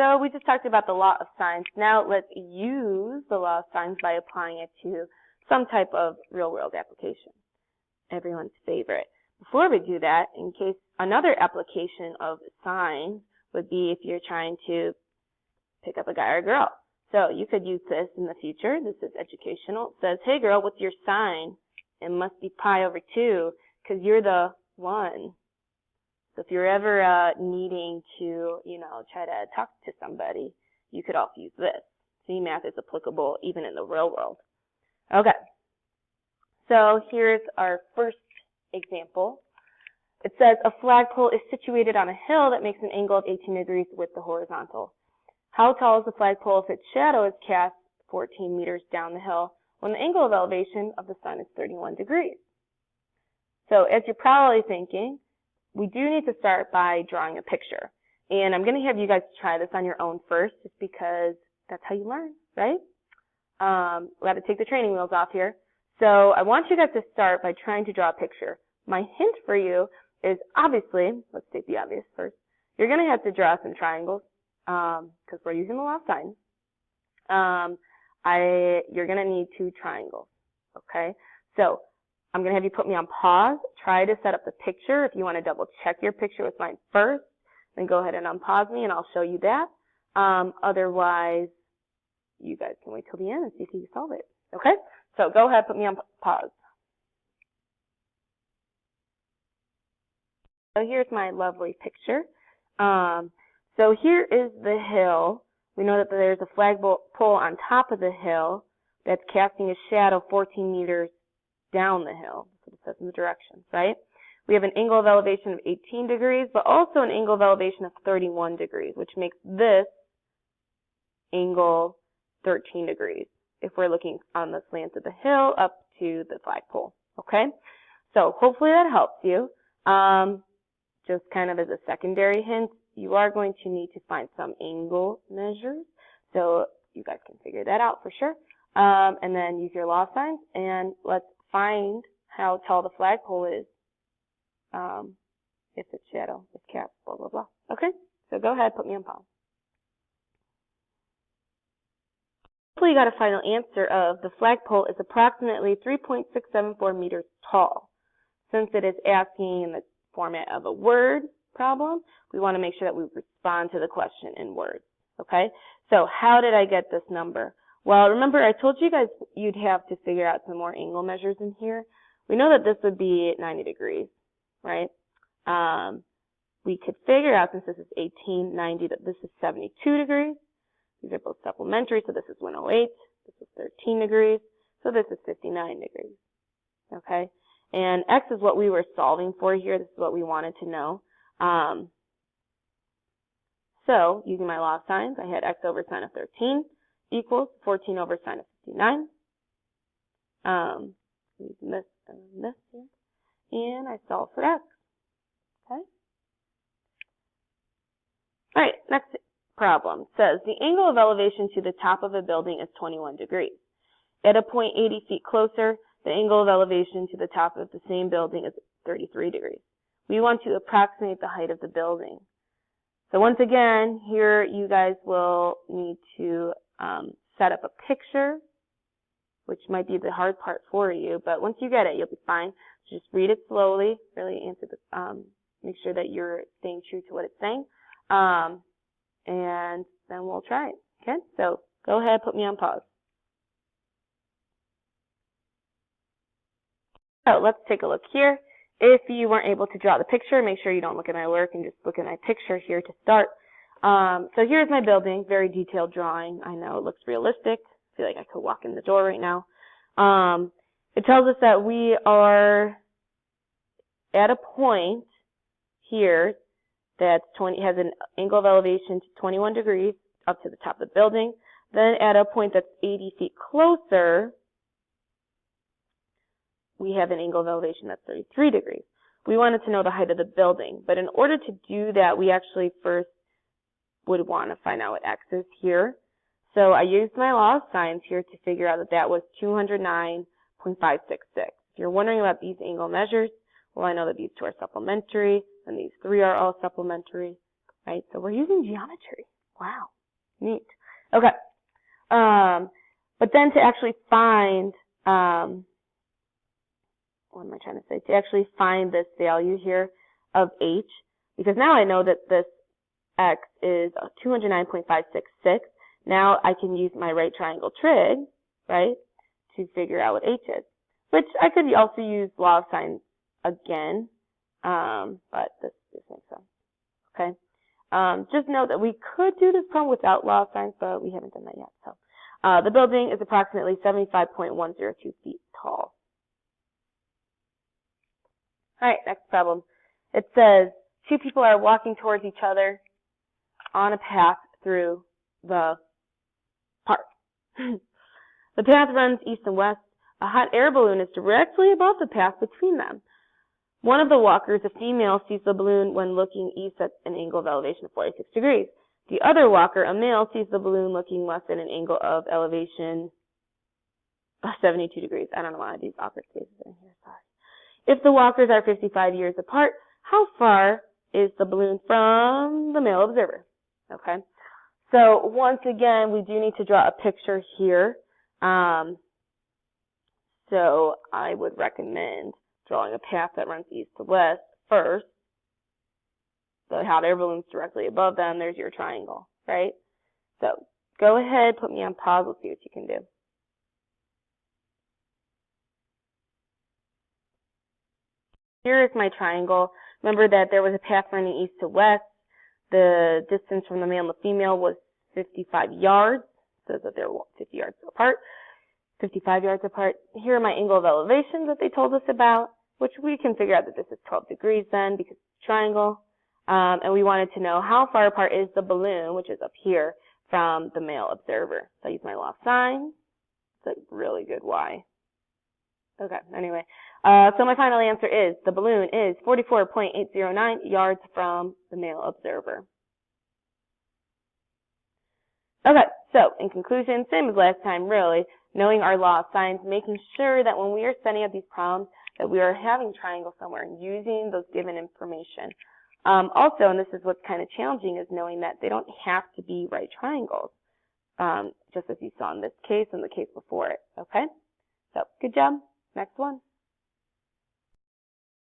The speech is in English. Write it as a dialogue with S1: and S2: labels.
S1: So we just talked about the law of sines. Now let's use the law of sines by applying it to some type of real-world application. Everyone's favorite. Before we do that, in case another application of sines would be if you're trying to pick up a guy or a girl. So you could use this in the future. This is educational. It says, hey girl, what's your sign? It must be pi over 2 because you're the one. So if you're ever needing to, try to talk to somebody, you could also use this. CMath is applicable even in the real world. Okay. So here's our first example. It says a flagpole is situated on a hill that makes an angle of 18 degrees with the horizontal. How tall is the flagpole if its shadow is cast 14 meters down the hill when the angle of elevation of the sun is 31 degrees? So as you're probably thinking, we do need to start by drawing a picture. And I'm going to have you guys try this on your own first just because that's how you learn, right? We got to take the training wheels off here. So I want you guys to start by trying to draw a picture. My hint for you is obviously, let's take the obvious first, you're going to have to draw some triangles because we're using the law of sines. You're going to need 2 triangles, okay? So I'm going to have you put me on pause. Try to set up the picture. If you want to double check your picture with mine first, then go ahead and unpause me and I'll show you that. Otherwise, you guys can wait till the end and see if you can solve it, okay? So go ahead, put me on pause. So here's my lovely picture. So here is the hill. We know that there's a flagpole on top of the hill that's casting a shadow 14 meters down the hill. That's what it says in the directions, right? We have an angle of elevation of 18 degrees, but also an angle of elevation of 31 degrees, which makes this angle 13 degrees if we're looking on the slant of the hill up to the flagpole, okay? So hopefully that helps you. Just kind of as a secondary hint, you are going to need to find some angle measures. So you guys can figure that out for sure. And then use your law of sines and let's find how tall the flagpole is if its shadow is cast, blah, blah, blah. Okay, so go ahead, put me on pause. Hopefully you got a final answer of the flagpole is approximately 3.674 meters tall. Since it is asking in the format of a word problem, we want to make sure that we respond to the question in words. Okay, so how did I get this number? Well, remember I told you guys you'd have to figure out some more angle measures in here. We know that this would be 90 degrees, right? We could figure out, since this is 1890, that this is 72 degrees. These are both supplementary, so this is 108. This is 13 degrees. So this is 59 degrees. Okay? And x is what we were solving for here. This is what we wanted to know. So, using my law of sines, I had x over sine of 13 equals 14 over sine of 59. Using this and this here. And I solve for x. Okay? Alright, next problem says the angle of elevation to the top of a building is 21 degrees. At a point 80 feet closer, the angle of elevation to the top of the same building is 33 degrees. We want to approximate the height of the building. So once again, here you guys will need to set up a picture, which might be the hard part for you, but once you get it, you'll be fine. Just read it slowly, really answer the, make sure that you're staying true to what it's saying, and then we'll try it. Okay, so go ahead, put me on pause. So let's take a look here. If you weren't able to draw the picture, make sure you don't look at my work and just look at my picture here to start. So here's my building, very detailed drawing. I know it looks realistic. I feel like I could walk in the door right now. It tells us that we are at a point here that has an angle of elevation to 21 degrees up to the top of the building. Then at a point that's 80 feet closer, we have an angle of elevation that's 33 degrees. We wanted to know the height of the building, but in order to do that, we actually first would want to find out what x is here. So I used my law of sines here to figure out that that was 209.566. If you're wondering about these angle measures, well, I know that these two are supplementary, and these three are all supplementary, right? So we're using geometry. Wow. Neat. Okay. But then to actually find, what am I trying to say? To actually find this value here of h, because now I know that this x is 209.566. Now I can use my right triangle trig, right, to figure out what h is. Which I could also use law of sines again, but this makes sense. Okay. Just note that we could do this problem without law of sines, but we haven't done that yet. So, the building is approximately 75.102 feet tall. All right, next problem. It says two people are walking towards each other on a path through the park. The path runs east and west. A hot air balloon is directly above the path between them. One of the walkers, a female, sees the balloon when looking east at an angle of elevation of 46 degrees. The other walker, a male, sees the balloon looking west at an angle of elevation of 72 degrees. I don't know why these awkward spaces in here, sorry. If the walkers are 55 years apart, how far is the balloon from the male observer? Okay. So once again, we do need to draw a picture here. So I would recommend drawing a path that runs east to west first. The hot air balloon's directly above them. There's your triangle, right? So go ahead, put me on pause. We'll see what you can do. Here is my triangle. Remember that there was a path running east to west. The distance from the male and the female was 55 yards. So that they're 50 yards apart. 55 yards apart. Here are my angle of elevation that they told us about, which we can figure out that this is 12 degrees then because it's a triangle. And we wanted to know how far apart is the balloon, which is up here, from the male observer. So I use my law of sines. It's a really good y. Okay, anyway. So my final answer is the balloon is 44.809 yards from the male observer. Okay, so in conclusion, same as last time really, knowing our law of sines, making sure that when we are setting up these problems that we are having triangles somewhere and using those given information. Also, and this is what's kind of challenging, is knowing that they don't have to be right triangles, just as you saw in this case and the case before it, okay? So, good job. Next one.